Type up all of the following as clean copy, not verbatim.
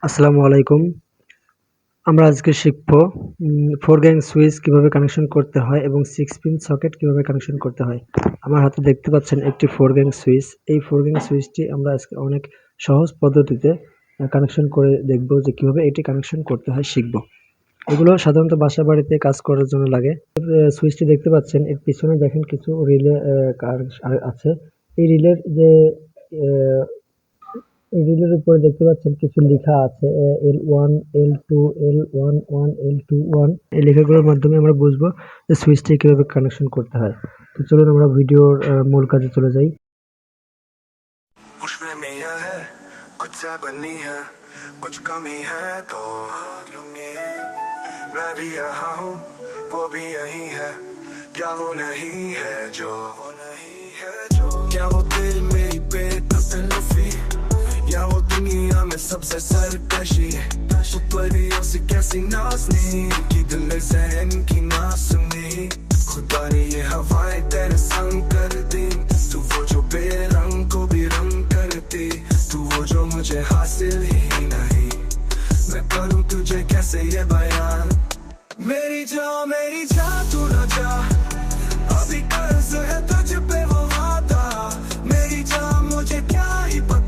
আসসালামু আলাইকুম। আমরা আজকে শিখব 4 গ্যাং সুইচ কিভাবে কানেকশন করতে হয় এবং 6 পিন সকেট কিভাবে কানেকশন করতে হয়। আমার হাতে দেখতে পাচ্ছেন একটি 4 গ্যাং সুইচ। এই 4 গ্যাং সুইচটি আমরা আজকে অনেক সহজ পদ্ধতিতে কানেকশন করে দেখব যে কিভাবে এটি কানেকশন করতে হয় শিখব। এগুলো সাধারণত বাসা-বাড়িতে কাজ করার জন্য লাগে। সুইচটি দেখতে পাচ্ছেন এর পিছনে দেখেন কিছু রিলে আছে। এই রিলের যে অ্যা এই রিলের উপরে দেখতে পাচ্ছেন কিছু লেখা আছে L1, L2, L11, L21 এই লেখাগুলোর মাধ্যমে আমরা বুঝবো যে সুইচটি কিভাবে কানেকশন করতে হয়। তো চলুন আমরা ভিডিওর মূল কাজে চলে যাই। कुछ कमी है तो लूंगी मैं भी यहाँ हूँ वो भी यही है क्या वो नहीं है जो वो नहीं है जो क्या वो दिल मेरी बेतसल्लुफी या वो दुनिया में सबसे सरकशी परियों से कैसी नाज़नी कि दिल में ज़हन की ना सुनी खुदा ने ये हवाएं तेरे संग कर दी तू वो जो बेरंग को भी रंग करती तू वो जो मुझे हासिल ही नहीं मैं करूँ तुझे कैसे ये बयान मेरी जा तू ना जा अभी कर्ज है तुझ पे वो वादा मेरी जा मुझे क्या ही पता।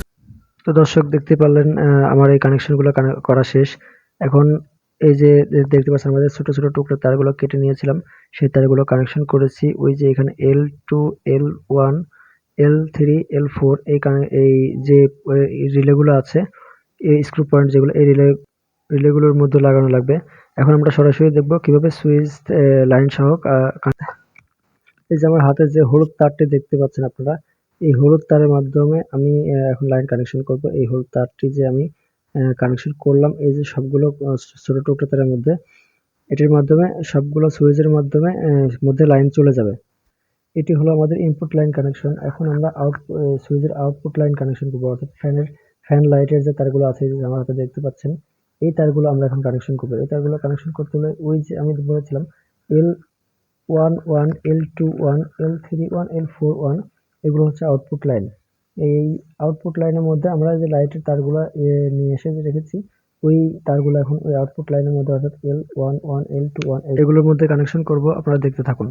তো দর্শক দেখতে পারলেন আমার এই কানেকশনগুলো করা শেষ। এখন এই যে দেখতে পাচ্ছেন আমাদের ছোট ছোট টুকরো তারগুলো কেটে নিয়েছিলাম, সেই তারগুলো কানেকশন করেছি। ওই যে এখানে L2, L1, L3, L4 এই যে রিলেগুলো আছে, এই স্ক্রু পয়েন্ট যেগুলো এই রিলেগুলোর মধ্যে লাগানো লাগবে। এখন আমরা সরাসরি দেখব কিভাবে সুইচ লাইন সহ এই যে আমার হাতে যে হলুদ তারটি দেখতে পাচ্ছেন আপনারা, এই হলুদ তারের মাধ্যমে আমি এখন লাইন কানেকশন করব। এই হলুদ তারটি যে আমি কানেকশন করলাম এই যে সবগুলো ছোট টুকরো তারের মধ্যে, এটির মাধ্যমে সবগুলো সুইচের মাধ্যমে মধ্যে লাইন চলে যাবে। এটি হলো আমাদের ইনপুট লাইন কানেকশন। এখন আমরা সুইচের আউটপুট লাইন কানেকশন করব, অর্থাৎ ফ্যান লাইটের যে তারগুলো আছে এই যে আমার হাতে দেখতে পাচ্ছেন, এই তারগুলো আমরা এখন কানেকশন করব। এই তারগুলো কানেকশন করতে হলে ওই যে আমি বলেছিলাম L11, L21, L31, L41 এগুলো হচ্ছে আউটপুট লাইন। এই আউটপুট লাইনের মধ্যে আমরা যে লাইটের তারগুলা নিয়ে এসে রেখেছি, ওই তারগুলো এখন ওই আউটপুট লাইনের মধ্যে অর্থাৎ L11, L21 এগুলোর মধ্যে কানেকশন করব। আপনারা দেখতে থাকুন।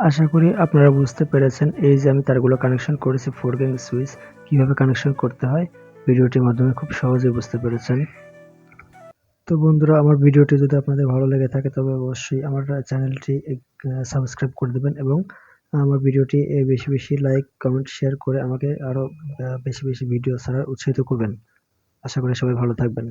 আশা করি আপনারা বুঝতে পেরেছেন এই যে আমি তারগুলো কানেকশন করেছি 4 গ্যাং সুইচ কিভাবে কানেকশন করতে হয় ভিডিওটির মাধ্যমে খুব সহজেই বুঝতে পেরেছেন। তো বন্ধুরা, আমার ভিডিওটি যদি আপনাদের ভালো লেগে থাকে তবে অবশ্যই আমার চ্যানেলটি সাবস্ক্রাইব করে দেবেন এবং আমার ভিডিওটি বেশি বেশি লাইক, কমেন্ট, শেয়ার করে আমাকে আরো বেশি বেশি ভিডিও ছাড়ার উৎসাহিত করবেন। আশা করি সবাই ভালো থাকবেন।